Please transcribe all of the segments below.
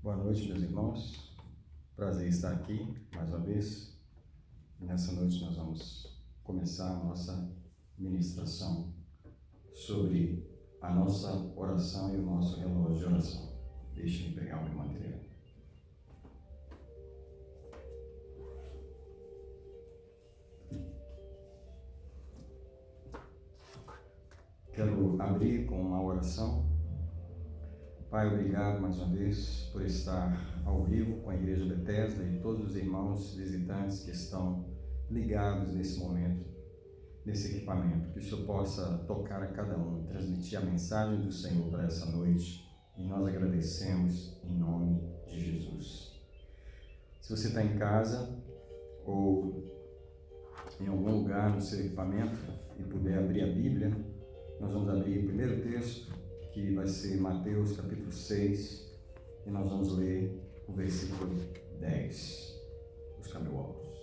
Boa noite, meus irmãos. Prazer estar aqui mais uma vez. Nessa noite nós vamos começar a nossa ministração sobre a nossa oração e o nosso relógio de oração. Deixem-me pegar o meu material. Quero abrir com uma oração. Pai, obrigado mais uma vez por estar ao vivo com a Igreja Bethesda e todos os irmãos visitantes que estão ligados nesse momento, nesse equipamento. Que o Senhor possa tocar a cada um, transmitir a mensagem do Senhor para essa noite. E nós agradecemos em nome de Jesus. Se você está em casa ou em algum lugar no seu equipamento e puder abrir a Bíblia, nós vamos abrir o primeiro texto, que vai ser Mateus capítulo 6, e nós vamos ler o versículo 10. Buscar meu óculos.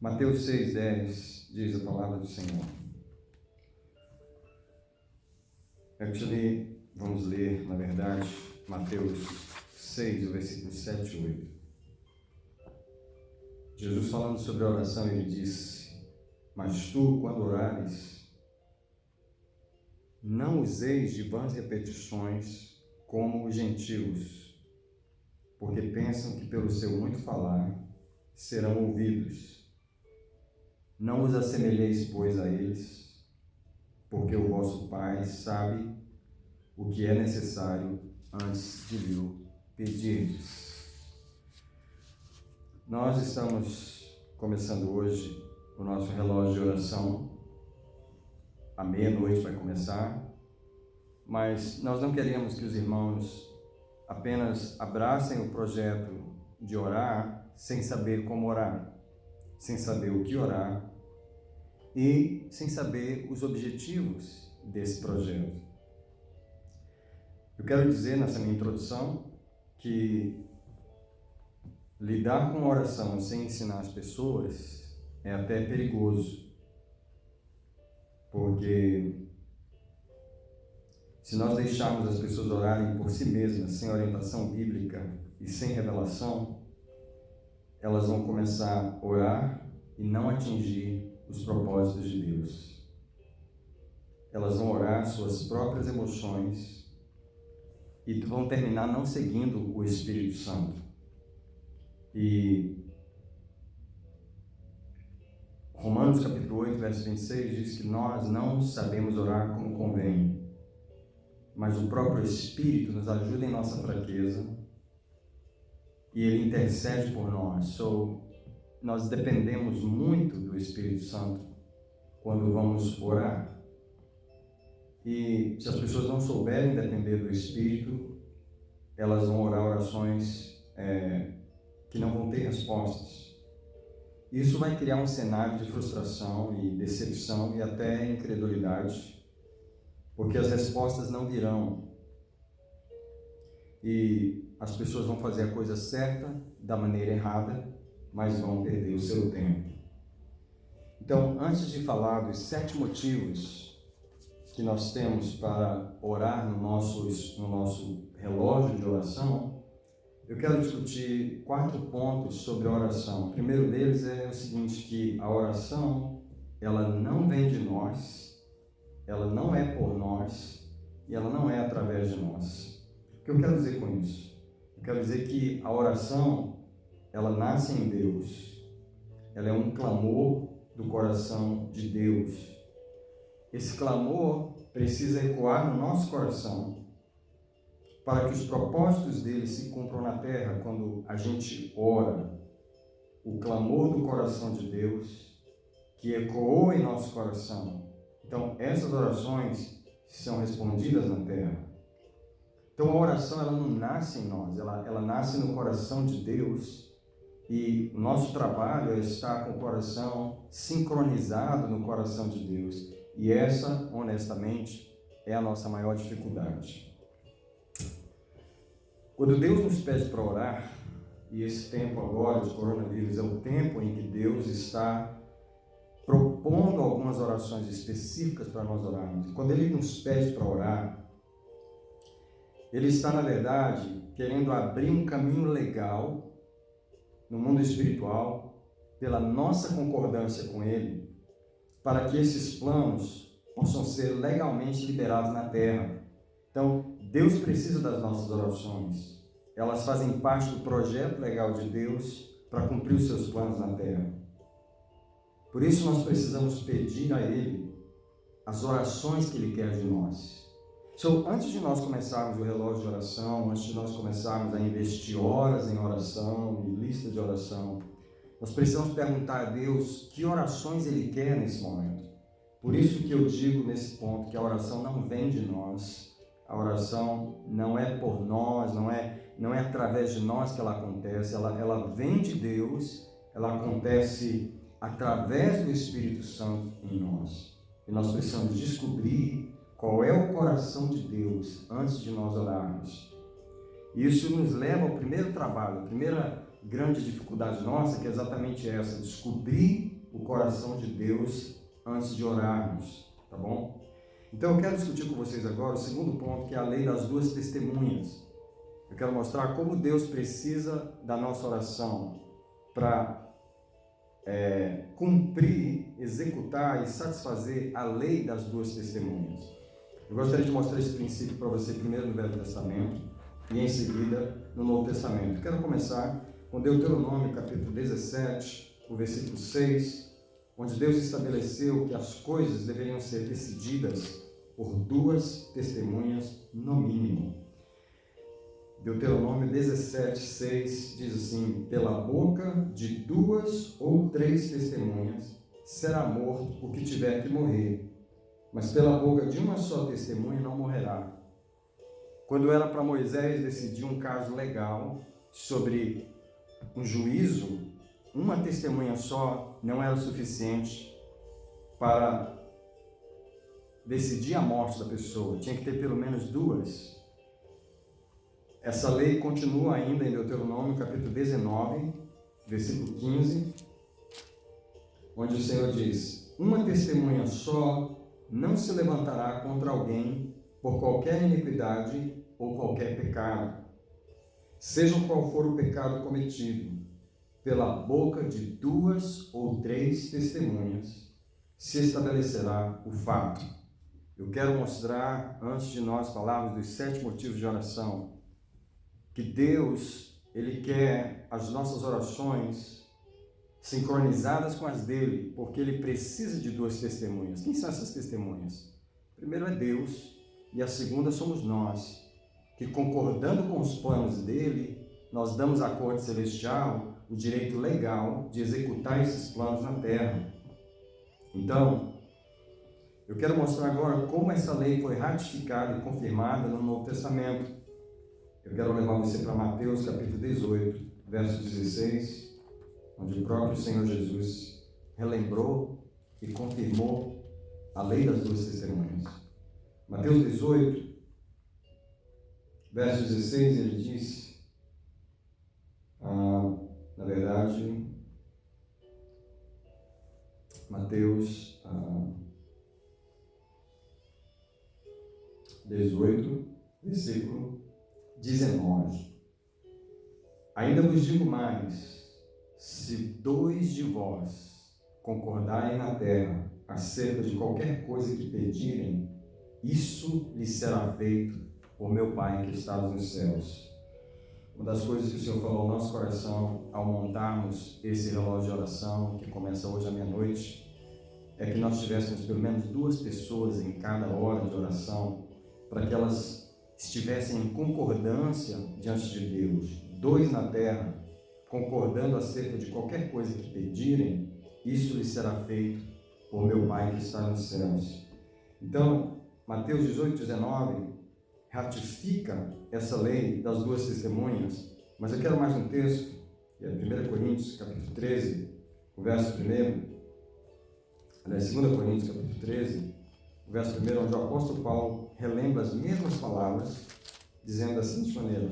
Mateus 6, 10 diz a palavra do Senhor. Vamos ler, na verdade, Mateus 6, o versículo 7 e 8. Jesus, falando sobre a oração, ele disse: mas tu, quando orares, não useis de vãs repetições como os gentios, porque pensam que pelo seu muito falar serão ouvidos. Não os assemelheis, pois, a eles, porque o vosso Pai sabe o que é necessário antes de lhe pedirdes. Nós estamos começando hoje o nosso relógio de oração. À meia-noite vai começar, mas nós não queremos que os irmãos apenas abracem o projeto de orar sem saber como orar, sem saber o que orar e sem saber os objetivos desse projeto. Eu quero dizer nessa minha introdução que lidar com a oração sem ensinar as pessoas é até perigoso, porque se nós deixarmos as pessoas orarem por si mesmas, sem orientação bíblica e sem revelação, elas vão começar a orar e não atingir os propósitos de Deus. Elas vão orar suas próprias emoções e vão terminar não seguindo o Espírito Santo. E Romanos capítulo 8, verso 26 diz que nós não sabemos orar como convém, mas o próprio Espírito nos ajuda em nossa fraqueza e Ele intercede por nós. Nós dependemos muito do Espírito Santo quando vamos orar. E se as pessoas não souberem depender do Espírito, elas vão orar orações que não vão ter respostas. Isso vai criar um cenário de frustração e decepção e até incredulidade, porque as respostas não virão. E as pessoas vão fazer a coisa certa da maneira errada, mas vão perder o seu tempo. Então, antes de falar dos 7 motivos que nós temos para orar no nosso relógio de oração, eu quero discutir 4 pontos sobre a oração. O primeiro deles é o seguinte, que a oração, ela não vem de nós, ela não é por nós e ela não é através de nós. O que eu quero dizer com isso? Eu quero dizer que a oração, ela nasce em Deus, ela é um clamor do coração de Deus. Esse clamor precisa ecoar no nosso coração, para que os propósitos dele se cumpram na terra. Quando a gente ora, o clamor do coração de Deus, que ecoou em nosso coração, então essas orações são respondidas na terra. Então a oração, ela não nasce em nós, ela nasce no coração de Deus, e o nosso trabalho é estar com o coração sincronizado no coração de Deus, e essa, honestamente, é a nossa maior dificuldade. Quando Deus nos pede para orar, e esse tempo agora de coronavírus é o tempo em que Deus está propondo algumas orações específicas para nós orarmos. Quando ele nos pede para orar, ele está, na verdade, querendo abrir um caminho legal no mundo espiritual, pela nossa concordância com ele, para que esses planos possam ser legalmente liberados na terra. Então, Deus precisa das nossas orações. Elas fazem parte do projeto legal de Deus para cumprir os seus planos na terra. Por isso nós precisamos pedir a Ele as orações que Ele quer de nós. Então, antes de nós começarmos o relógio de oração, antes de nós começarmos a investir horas em oração e lista de oração, nós precisamos perguntar a Deus que orações Ele quer nesse momento. Por isso que eu digo nesse ponto que a oração não vem de nós, a oração não é por nós, não é através de nós que ela acontece, ela vem de Deus, ela acontece através do Espírito Santo em nós. E nós precisamos descobrir qual é o coração de Deus antes de nós orarmos. Isso nos leva ao primeiro trabalho, a primeira grande dificuldade nossa, que é exatamente essa, descobrir o coração de Deus antes de orarmos, tá bom? Então eu quero discutir com vocês agora o segundo ponto, que é a lei das duas testemunhas. Eu quero mostrar como Deus precisa da nossa oração para cumprir, executar e satisfazer a lei das duas testemunhas. Eu gostaria de mostrar esse princípio para você primeiro no Velho Testamento e em seguida no Novo Testamento. Quero começar com Deuteronômio capítulo 17, o versículo 6, onde Deus estabeleceu que as coisas deveriam ser decididas por duas testemunhas no mínimo. Deuteronômio 17, 6 diz assim: pela boca de 2 ou 3 testemunhas será morto o que tiver que morrer, mas pela boca de uma só testemunha não morrerá. Quando era para Moisés decidir um caso legal sobre um juízo, uma testemunha só não era o suficiente para decidir a morte da pessoa, tinha que ter pelo menos 2. Essa lei continua ainda em Deuteronômio capítulo 19, versículo 15, onde o Senhor diz: uma testemunha só não se levantará contra alguém por qualquer iniquidade ou qualquer pecado, seja qual for o pecado cometido, pela boca de 2 ou 3 testemunhas se estabelecerá o fato. Eu quero mostrar, antes de nós falarmos dos 7 motivos de oração, que Deus, Ele quer as nossas orações sincronizadas com as dele, porque Ele precisa de 2 testemunhas. Quem são essas testemunhas? Primeiro é Deus, e a segunda somos nós, que concordando com os planos dele, nós damos à corte celestial o direito legal de executar esses planos na terra. Então, eu quero mostrar agora como essa lei foi ratificada e confirmada no Novo Testamento. Eu quero levar você para Mateus capítulo 18, verso 16, onde o próprio Senhor Jesus relembrou e confirmou a lei das duas testemunhas. Mateus 18, verso 16, ele diz, na verdade, Mateus 18, versículo 19. Ainda vos digo mais, se 2 de vós concordarem na terra acerca de qualquer coisa que pedirem, isso lhes será feito por meu Pai que está nos céus. Uma das coisas que o Senhor falou ao nosso coração ao montarmos esse relógio de oração, que começa hoje à meia-noite, é que nós tivéssemos pelo menos 2 pessoas em cada hora de oração, para que elas estivessem em concordância diante de Deus, 2 na terra, concordando acerca de qualquer coisa que pedirem, isso lhes será feito por meu Pai que está nos céus. Então, Mateus 18, 19, ratifica essa lei das 2 testemunhas, mas eu quero mais um texto, que é 1 Coríntios, capítulo 13, o verso 1, aliás, 2 Coríntios, capítulo 13, o verso 1, onde o apóstolo Paulo relembra as mesmas palavras, dizendo da seguinte maneira: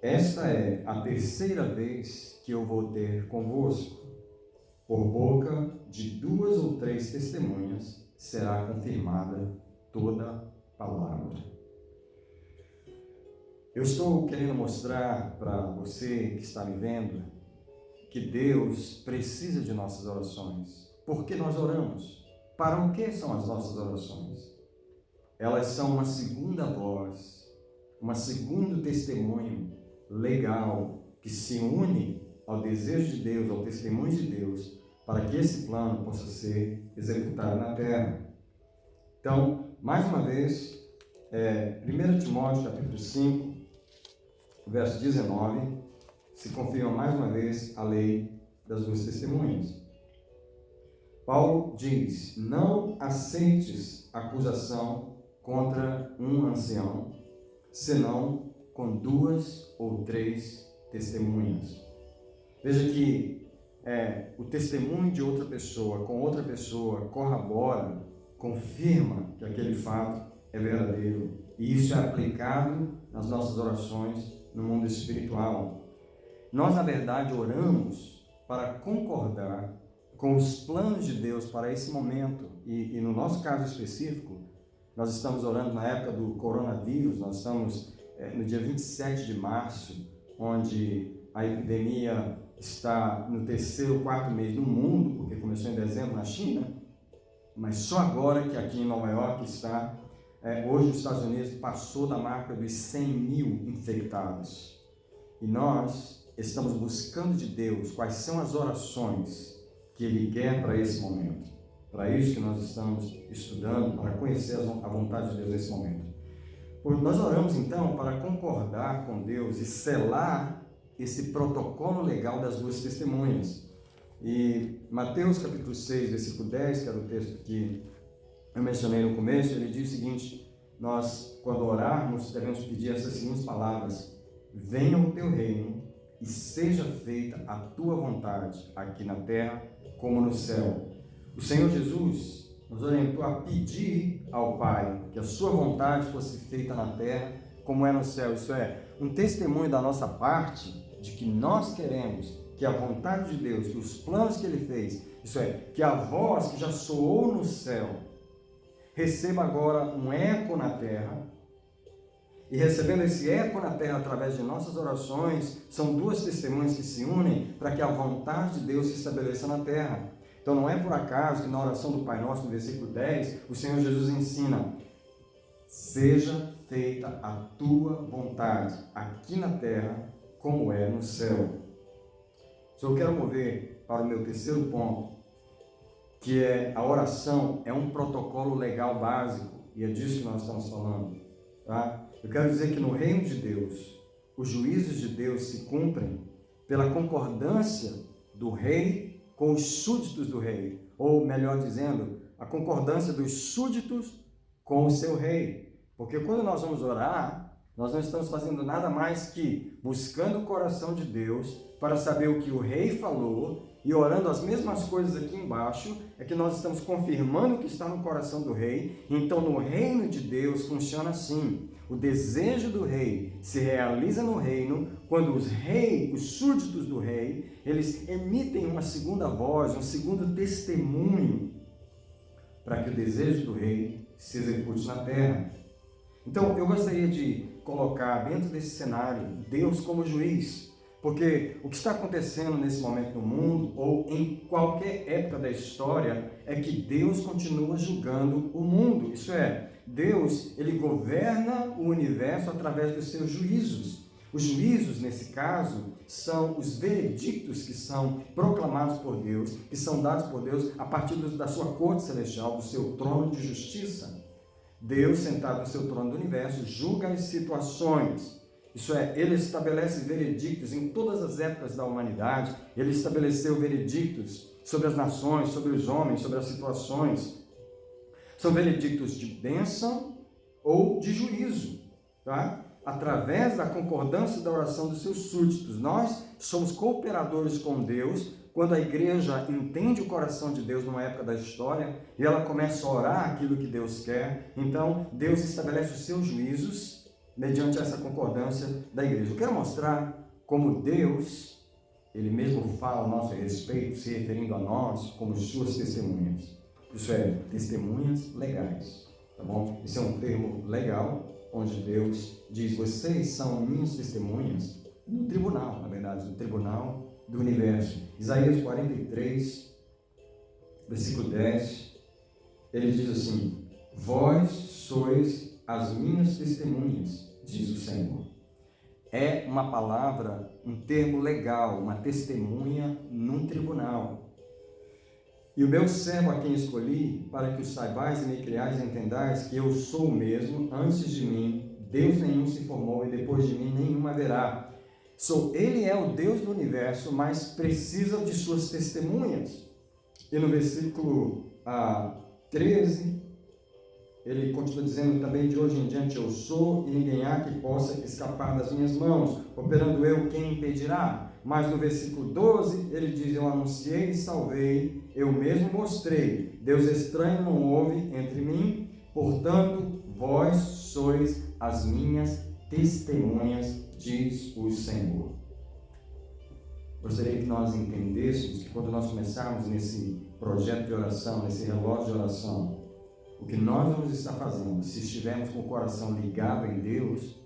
esta é a terceira vez que eu vou ter convosco. Por boca de 2 ou 3 testemunhas será confirmada toda palavra. Eu estou querendo mostrar para você que está me vendo que Deus precisa de nossas orações. Por que nós oramos? Para o que são as nossas orações? Elas são uma segunda voz, um segundo testemunho legal que se une ao desejo de Deus, ao testemunho de Deus, para que esse plano possa ser executado na terra. Então, mais uma vez, 1 Timóteo capítulo 5, verso 19, se confirma mais uma vez a lei das 2 testemunhas. Paulo diz: não aceites acusação contra um ancião, senão com 2 ou 3 testemunhas. Veja que o testemunho de outra pessoa com outra pessoa corrobora, confirma que aquele fato é verdadeiro. E isso é aplicado nas nossas orações no mundo espiritual. Nós, na verdade, oramos para concordar com os planos de Deus para esse momento. E no nosso caso específico, nós estamos orando na época do coronavírus, nós estamos no dia 27 de março, onde a epidemia está no 3º, 4º mês no mundo, porque começou em dezembro na China, mas só agora que aqui em Nova York está, hoje os Estados Unidos passou da marca dos 100 mil infectados. E nós estamos buscando de Deus quais são as orações que Ele quer para esse momento. Para isso que nós estamos estudando, para conhecer a vontade de Deus nesse momento. Nós oramos então para concordar com Deus e selar esse protocolo legal das 2 testemunhas. E Mateus capítulo 6, versículo 10, que era o texto que eu mencionei no começo, ele diz o seguinte: nós, quando orarmos, devemos pedir essas seguintes palavras: venha o teu reino e seja feita a tua vontade, aqui na terra como no céu. O Senhor Jesus nos orientou a pedir ao Pai que a sua vontade fosse feita na terra como é no céu. Isso é um testemunho da nossa parte de que nós queremos que a vontade de Deus, que os planos que Ele fez, isso é, que a voz que já soou no céu, receba agora um eco na terra. E recebendo esse eco na terra através de nossas orações, são 2 testemunhas que se unem para que a vontade de Deus se estabeleça na terra. Então não é por acaso que na oração do Pai Nosso, no versículo 10, o Senhor Jesus ensina: seja feita a tua vontade, aqui na terra, como é no céu. Então eu quero mover para o meu 3º ponto, que a oração é um protocolo legal básico, e é disso que nós estamos falando, tá? Eu quero dizer que no reino de Deus, os juízos de Deus se cumprem pela concordância do rei com os súditos do rei, ou melhor dizendo, a concordância dos súditos com o seu rei. Porque quando nós vamos orar, nós não estamos fazendo nada mais que buscando o coração de Deus para saber o que o rei falou, e orando as mesmas coisas aqui embaixo, é que nós estamos confirmando o que está no coração do rei. Então no reino de Deus funciona assim: o desejo do rei se realiza no reino quando os súditos do rei, eles emitem uma segunda voz, um segundo testemunho, para que o desejo do rei se execute na terra. Então eu gostaria de colocar dentro desse cenário Deus como juiz, porque o que está acontecendo nesse momento no mundo, ou em qualquer época da história, é que Deus continua julgando o mundo. Isso é, Deus, Ele governa o universo através dos seus juízos. Os juízos, nesse caso, são os veredictos que são proclamados por Deus, que são dados por Deus a partir da sua corte celestial, do seu trono de justiça. Deus, sentado no seu trono do universo, julga as situações. Isso é, Ele estabelece veredictos em todas as épocas da humanidade. Ele estabeleceu veredictos sobre as nações, sobre os homens, sobre as situações. São veredictos de bênção ou de juízo, tá? Através da concordância da oração dos seus súditos. Nós somos cooperadores com Deus quando a igreja entende o coração de Deus numa época da história e ela começa a orar aquilo que Deus quer. Então, Deus estabelece os seus juízos mediante essa concordância da igreja. Eu quero mostrar como Deus ele mesmo fala a nosso respeito, se referindo a nós como suas testemunhas. Isso é, testemunhas legais, tá bom? Isso é um termo legal, onde Deus diz, vocês são minhas testemunhas no tribunal, na verdade, no tribunal do universo. Isaías 43, versículo 10, ele diz assim, vós sois as minhas testemunhas, diz o Senhor. É uma palavra, um termo legal, uma testemunha num tribunal. E o meu servo a quem escolhi, para que o saibais e me criais e entendais que eu sou o mesmo, antes de mim, Deus nenhum se formou e depois de mim nenhum haverá. Ele é o Deus do universo, mas precisa de suas testemunhas. E no versículo 13, ele continua dizendo também, de hoje em diante eu sou, e ninguém há que possa escapar das minhas mãos. Operando eu, quem impedirá? Mas no versículo 12, ele diz, eu anunciei e salvei, eu mesmo mostrei. Deus estranho não houve entre mim, portanto, vós sois as minhas testemunhas, diz o Senhor. Gostaria que nós entendêssemos que quando nós começarmos nesse projeto de oração, nesse relógio de oração, o que nós vamos estar fazendo, se estivermos com o coração ligado em Deus,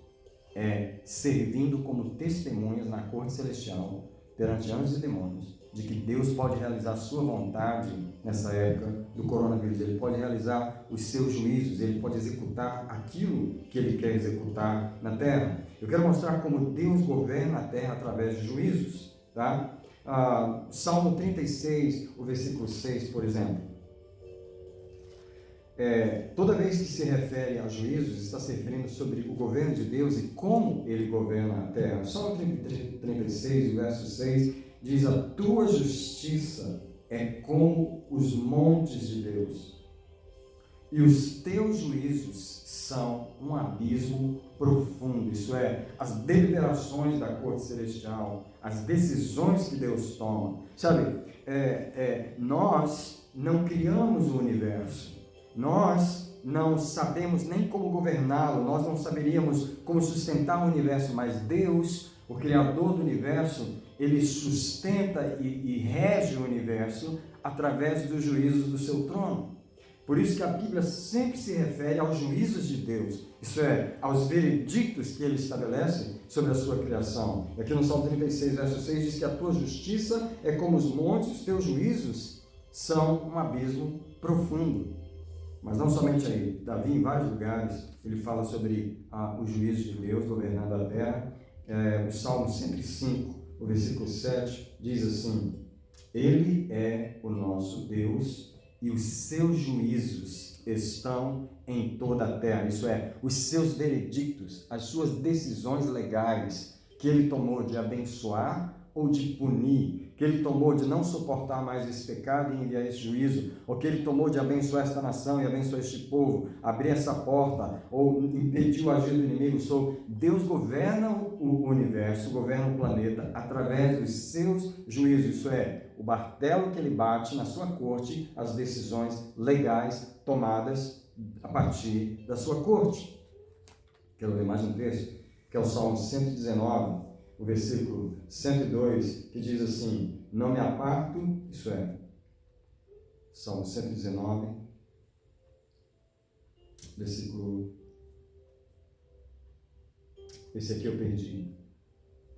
é servindo como testemunhas na corte celestial, perante anjos e demônios, de que Deus pode realizar a sua vontade nessa época do coronavírus. Ele pode realizar os seus juízos, ele pode executar aquilo que ele quer executar na terra. Eu quero mostrar como Deus governa a terra através de juízos. Tá? Salmo 36, o versículo 6, por exemplo. Toda vez que se refere a juízos, está se referindo sobre o governo de Deus e como ele governa a terra. Salmo 36, verso 6, diz, a tua justiça é como os montes de Deus, e os teus juízos são um abismo profundo. Isso é, as deliberações da corte celestial, as decisões que Deus toma. Sabe, nós não criamos o universo. Nós não sabemos nem como governá-lo, nós não saberíamos como sustentar o universo, mas Deus, o Criador do universo, ele sustenta e rege o universo através dos juízos do seu trono. Por isso que a Bíblia sempre se refere aos juízos de Deus, isso é, aos veredictos que ele estabelece sobre a sua criação. Aqui no Salmo 36, verso 6, diz que a tua justiça é como os montes, os teus juízos são um abismo profundo. Mas não somente aí, Davi em vários lugares, ele fala sobre os juízos de Deus governando a terra. O Salmo 105, o versículo 7, diz assim, ele é o nosso Deus e os seus juízos estão em toda a terra. Isso é, os seus veredictos, as suas decisões legais que ele tomou de abençoar ou de punir, que ele tomou de não suportar mais esse pecado e enviar esse juízo, ou que ele tomou de abençoar esta nação e abençoar este povo, abrir essa porta, ou impedir o agir do inimigo. Deus governa o universo, governa o planeta através dos seus juízos. Isso é, o martelo que ele bate na sua corte, as decisões legais tomadas a partir da sua corte. Quero ler mais um texto, que é o Salmo 119, o versículo 102, que diz assim, não me aparto, isso é, Salmo 119, versículo, esse aqui eu perdi.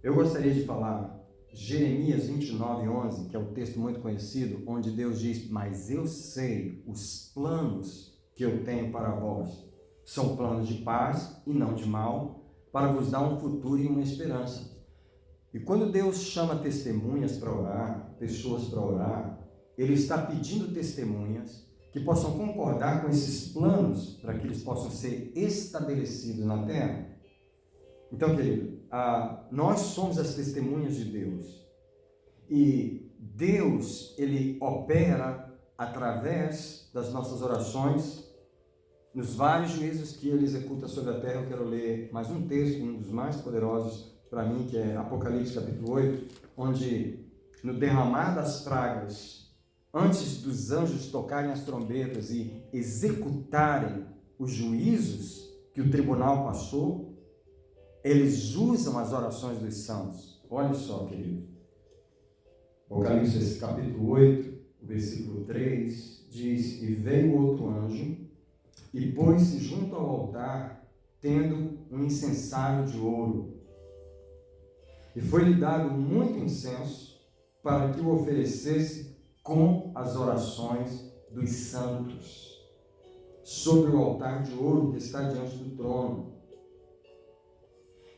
Eu gostaria de falar Jeremias 29, 11, que é um texto muito conhecido, onde Deus diz, mas eu sei os planos que eu tenho para vós, são planos de paz e não de mal, para vos dar um futuro e uma esperança. E quando Deus chama testemunhas para orar, pessoas para orar, Ele está pedindo testemunhas que possam concordar com esses planos para que eles possam ser estabelecidos na terra. Então, querido, nós somos as testemunhas de Deus. E Deus, Ele opera através das nossas orações, nos vários juízos que Ele executa sobre a terra. Eu quero ler mais um texto, um dos mais poderosos para mim, que é Apocalipse capítulo 8, onde no derramar das pragas, antes dos anjos tocarem as trombetas e executarem os juízos que o tribunal passou, eles usam as orações dos santos. Olha só, querido. Apocalipse capítulo 8, versículo 3, diz: E veio outro anjo, e pôs-se junto ao altar, tendo um incensário de ouro. E foi-lhe dado muito incenso, para que o oferecesse com as orações dos santos, sobre o altar de ouro que está diante do trono.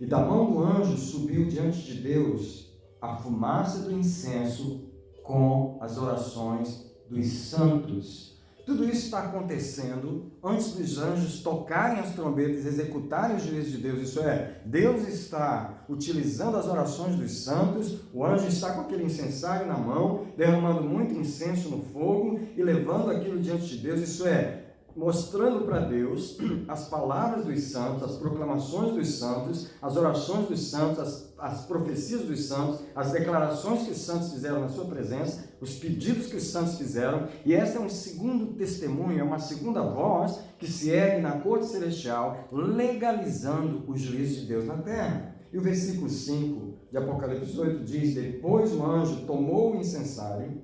E da mão do anjo subiu diante de Deus a fumaça do incenso com as orações dos santos. Tudo isso está acontecendo antes dos anjos tocarem as trombetas, executarem o juízo de Deus. Isso é, Deus está utilizando as orações dos santos, o anjo está com aquele incensário na mão, derramando muito incenso no fogo e levando aquilo diante de Deus. Isso é, mostrando para Deus as palavras dos santos, as proclamações dos santos, as orações dos santos, as profecias dos santos, as declarações que os santos fizeram na sua presença, os pedidos que os santos fizeram. E essa é um segundo testemunho, é uma segunda voz que se ergue na corte celestial, legalizando o juízo de Deus na terra. E o versículo 5 de Apocalipse 8 diz: Depois o anjo tomou o incensário,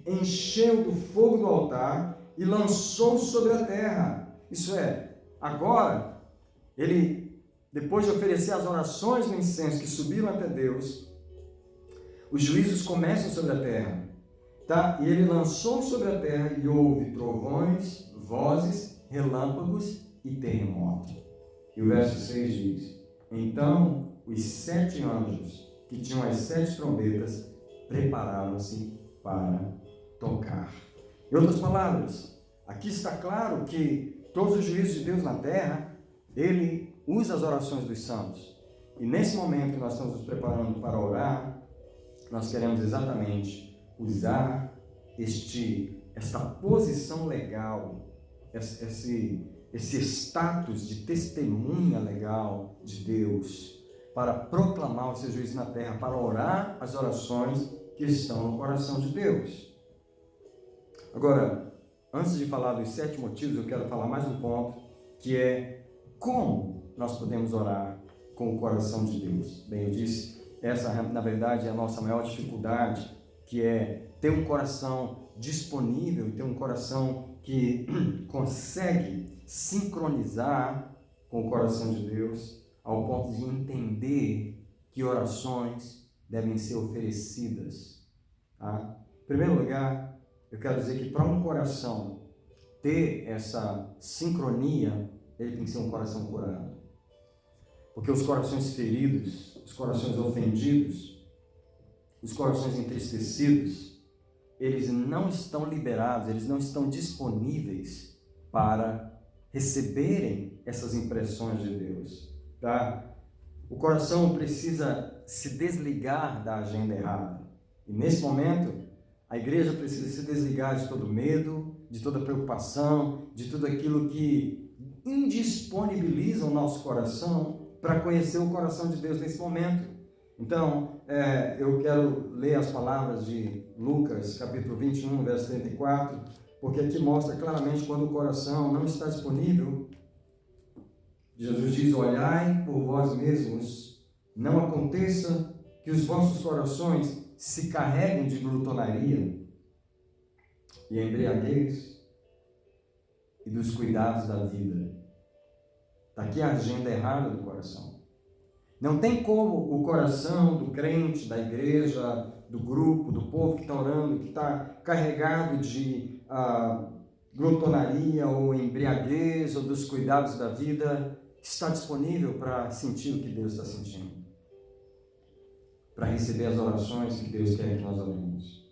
encheu do fogo do altar e lançou sobre a terra. Isso é, agora, ele, depois de oferecer as orações do incenso que subiram até Deus, os juízos começam sobre a terra, tá? E ele lançou sobre a terra e houve trovões, vozes, relâmpagos e terremoto. E o verso 6 diz: Então os 7 anjos que tinham as 7 trombetas prepararam-se para tocar. Em outras palavras, aqui está claro que todos os juízos de Deus na terra, ele usa as orações dos santos. E nesse momento que nós estamos nos preparando para orar, nós queremos exatamente usar esta posição legal, esse status de testemunha legal de Deus, para proclamar o seu juízo na terra, para orar as orações que estão no coração de Deus. Agora, antes de falar dos 7 motivos, eu quero falar mais um ponto, que é como nós podemos orar com o coração de Deus. Bem, eu disse, essa na verdade é a nossa maior dificuldade, que é ter um coração disponível, ter um coração que consegue sincronizar com o coração de Deus, ao ponto de entender que orações devem ser oferecidas. Tá? Em primeiro lugar, eu quero dizer que para um coração ter essa sincronia, ele tem que ser um coração curado. Porque os corações feridos, os corações ofendidos, os corações entristecidos, eles não estão liberados, eles não estão disponíveis para receberem essas impressões de Deus. Tá? O coração precisa se desligar da agenda errada. E nesse momento, a igreja precisa se desligar de todo medo, de toda preocupação, de tudo aquilo que indisponibiliza o nosso coração para conhecer o coração de Deus nesse momento. Então, eu quero ler as palavras de Lucas, capítulo 21, verso 34, porque aqui mostra claramente quando o coração não está disponível. Jesus diz: Olhai por vós mesmos, não aconteça que os vossos corações se carreguem de glutonaria e embriaguez e dos cuidados da vida. Está aqui a agenda errada do coração. Não tem como o coração do crente, da igreja, do grupo, do povo que está orando, que está carregado de glutonaria ou embriaguez ou dos cuidados da vida, estar disponível para sentir o que Deus está sentindo, para receber as orações que Deus quer que nós oremos.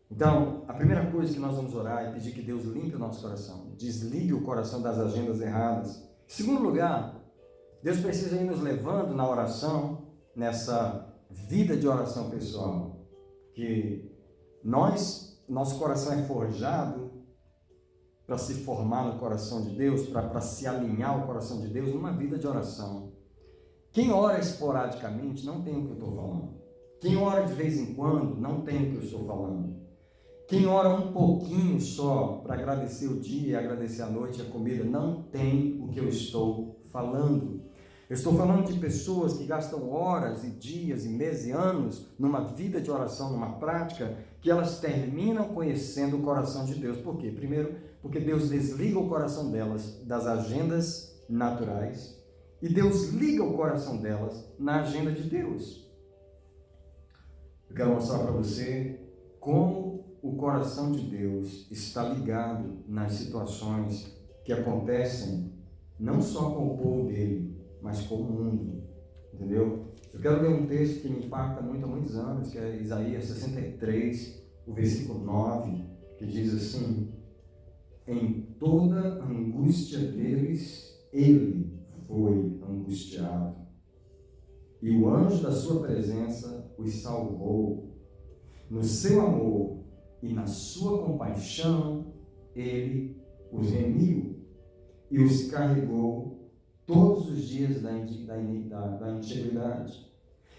Então, a primeira coisa que nós vamos orar é pedir que Deus limpe o nosso coração, desligue o coração das agendas erradas. Em segundo lugar, Deus precisa ir nos levando na oração, nessa vida de oração pessoal, que nosso coração é forjado para se formar no coração de Deus, para se alinhar ao coração de Deus numa vida de oração. Quem ora esporadicamente não tem o que eu estou falando. Quem ora de vez em quando não tem o que eu estou falando. Quem ora um pouquinho só para agradecer o dia, agradecer a noite, a comida, não tem o que eu estou falando. Eu estou falando de pessoas que gastam horas e dias e meses e anos numa vida de oração, numa prática, que elas terminam conhecendo o coração de Deus. Por quê? Primeiro, porque Deus desliga o coração delas das agendas naturais e Deus liga o coração delas na agenda de Deus. Eu quero mostrar para você como o coração de Deus está ligado nas situações que acontecem não só com o povo dele, mas com o mundo, entendeu? Eu quero ler um texto que me impacta muito há muitos anos, que é Isaías 63, o versículo 9, que diz assim: em toda angústia deles, ele foi angustiado, e o anjo da sua presença os salvou. No seu amor e na sua compaixão, ele os remiu e os carregou todos os dias da integridade.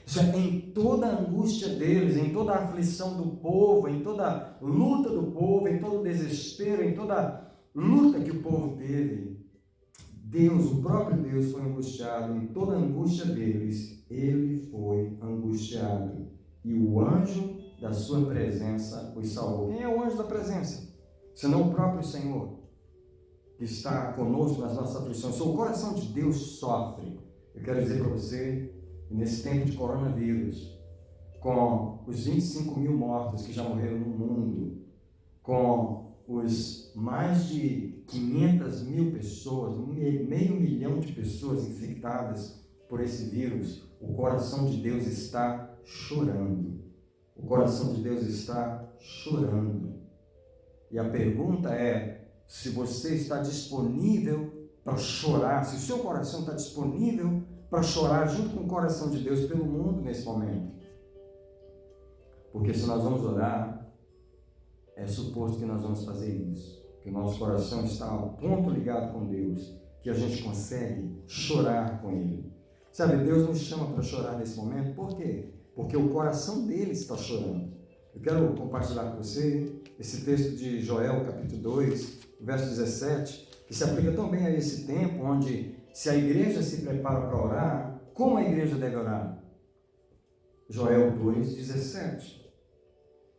Isso é, em toda a angústia deles, em toda a aflição do povo, em toda a luta do povo, em todo o desespero, em toda a luta que o povo teve, Deus, o próprio Deus, foi angustiado. Em toda a angústia deles, ele foi angustiado. E o anjo da sua presença os salvou. Quem é o anjo da presença? Senão o próprio Senhor, que está conosco nas nossas aflições. O coração de Deus sofre. Eu quero dizer para você, nesse tempo de coronavírus, com os 25 mil mortos que já morreram no mundo, com os mais de 500 mil pessoas, meio milhão de pessoas infectadas por esse vírus, o coração de Deus está chorando. O coração de Deus está chorando. E a pergunta é, se você está disponível para chorar, se o seu coração está disponível para chorar junto com o coração de Deus pelo mundo nesse momento. Porque se nós vamos orar, é suposto que nós vamos fazer isso, que o nosso coração está ao ponto ligado com Deus, que a gente consegue chorar com Ele. Sabe, Deus nos chama para chorar nesse momento, por quê? Porque o coração dele está chorando. Eu quero compartilhar com você esse texto de Joel, capítulo 2, verso 17, que se aplica tão bem a esse tempo, onde se a igreja se prepara para orar, como a igreja deve orar? Joel 2, 17.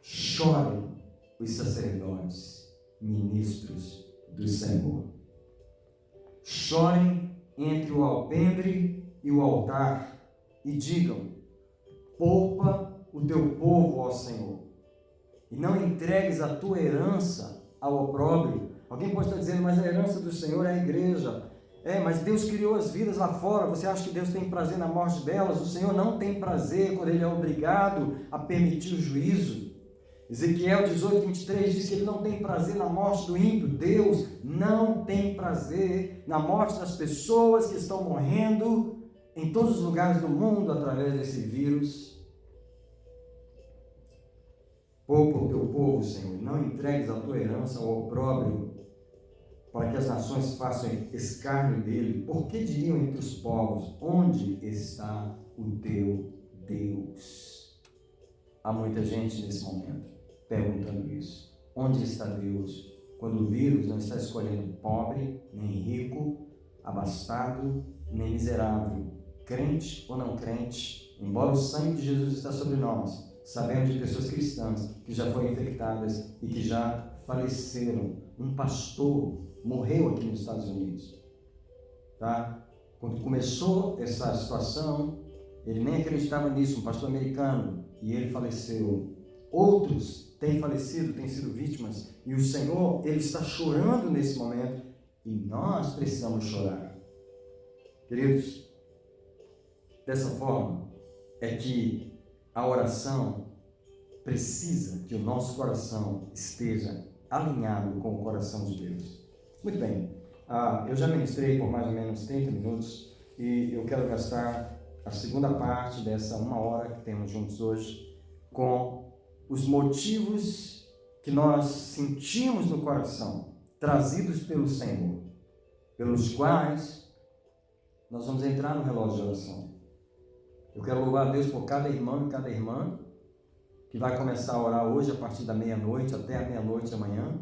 Chorem os sacerdotes, ministros do Senhor. Chorem entre o alpendre e o altar e digam: poupa o teu povo, ó Senhor, e não entregues a tua herança ao opróbrio. Alguém pode estar dizendo, mas a herança do Senhor é a igreja. Mas Deus criou as vidas lá fora, você acha que Deus tem prazer na morte delas? O Senhor não tem prazer quando Ele é obrigado a permitir o juízo. Ezequiel 18, 23 diz que Ele não tem prazer na morte do ímpio. Deus não tem prazer na morte das pessoas que estão morrendo em todos os lugares do mundo através desse vírus. Poupa o teu povo, Senhor, não entregues a tua herança ao opróbrio, para que as nações façam escárnio dele. Por que diriam entre os povos, onde está o teu Deus? Há muita gente nesse momento perguntando isso. Onde está Deus? Quando o vírus não está escolhendo pobre, nem rico, abastado, nem miserável, crente ou não crente, embora o sangue de Jesus está sobre nós, sabemos de pessoas cristãs que já foram infectadas e que já faleceram. Um pastor morreu aqui nos Estados Unidos. Tá? Quando começou essa situação, ele nem acreditava nisso, um pastor americano, e ele faleceu. Outros têm falecido, têm sido vítimas, e o Senhor, Ele está chorando nesse momento, e nós precisamos chorar. Queridos, dessa forma é que a oração precisa que o nosso coração esteja alinhado com o coração de Deus. Muito bem, eu já ministrei por mais ou menos 30 minutos e eu quero gastar a segunda parte dessa 1 hora que temos juntos hoje com os motivos que nós sentimos no coração, trazidos pelo Senhor, pelos quais nós vamos entrar no relógio de oração. Eu quero louvar a Deus por cada irmão e cada irmã que vai começar a orar hoje a partir da meia-noite até a meia-noite amanhã.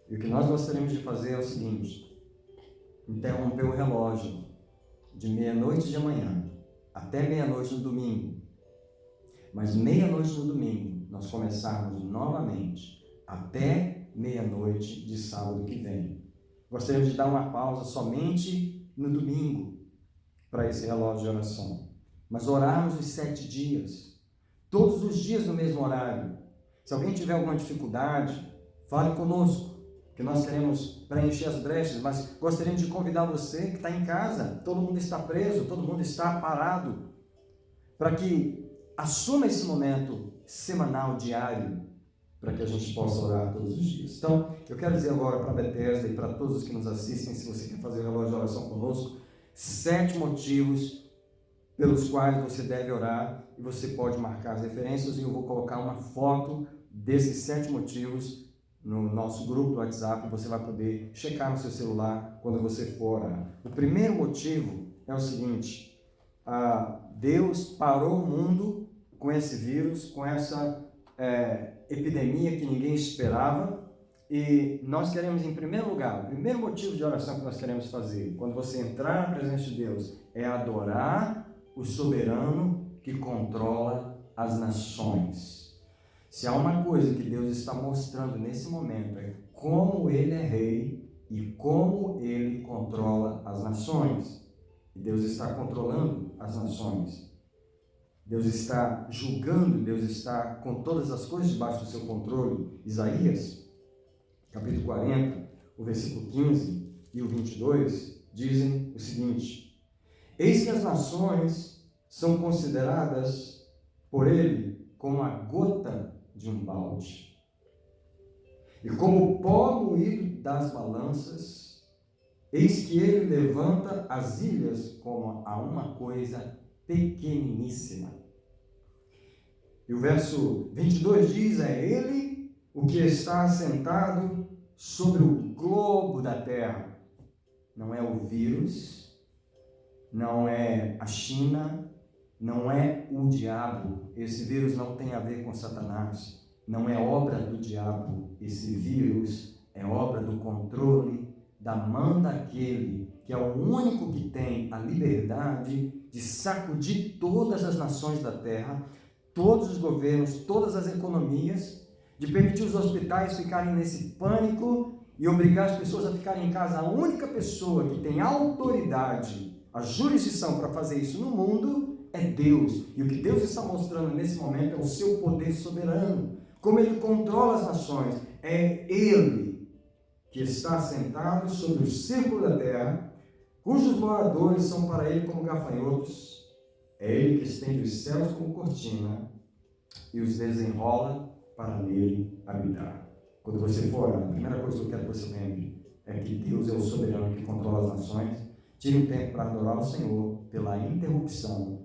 E o que nós gostaríamos de fazer é o seguinte: interromper o relógio de meia-noite de manhã até meia-noite no domingo, mas meia-noite no domingo nós começarmos novamente até meia-noite de sábado que vem. Gostaríamos de dar uma pausa somente no domingo para esse relógio de oração, mas orarmos os 7 dias, todos os dias no mesmo horário. Se alguém tiver alguma dificuldade, fale conosco, que nós queremos preencher as brechas, mas gostaríamos de convidar você que está em casa, todo mundo está preso, todo mundo está parado, para que assuma esse momento semanal, diário, para que a gente possa orar todos os dias. Então, eu quero dizer agora para a Bethesda e para todos os que nos assistem, se você quer fazer o relógio de oração conosco, 7 motivos pelos quais você deve orar, e você pode marcar as referências, e eu vou colocar uma foto desses 7 motivos no nosso grupo do WhatsApp, você vai poder checar no seu celular quando você for orar. O primeiro motivo é o seguinte: Deus parou o mundo com esse vírus, com essa epidemia que ninguém esperava, e nós queremos, em primeiro lugar, o primeiro motivo de oração que nós queremos fazer, quando você entrar na presença de Deus, é adorar o soberano que controla as nações. Se há uma coisa que Deus está mostrando nesse momento, é como Ele é rei e como Ele controla as nações. E Deus está controlando as nações. Deus está julgando, Deus está com todas as coisas debaixo do seu controle. Isaías, capítulo 40, o versículo 15 e o 22, dizem o seguinte: eis que as nações são consideradas por Ele como a gota de um balde, e como o pó moído das balanças, eis que Ele levanta as ilhas como a uma coisa pequeniníssima. E o verso 22 diz: é Ele o que está assentado sobre o globo da terra. Não é o vírus, não é a China, não é o diabo. Esse vírus não tem a ver com Satanás, não é obra do diabo. Esse vírus é obra do controle da mão daquele que é o único que tem a liberdade de sacudir todas as nações da terra, todos os governos, todas as economias, de permitir os hospitais ficarem nesse pânico e obrigar as pessoas a ficarem em casa. A única pessoa que tem autoridade, a jurisdição para fazer isso no mundo é Deus. E o que Deus está mostrando nesse momento é o seu poder soberano, como Ele controla as nações. É Ele que está sentado sobre o círculo da terra, cujos moradores são para Ele como gafanhotos. É Ele que estende os céus como cortina e os desenrola para nele habitar. Quando você for orar, a primeira coisa que eu quero que você lembre é que Deus é o soberano que controla as nações. Tire um tempo para adorar o Senhor pela interrupção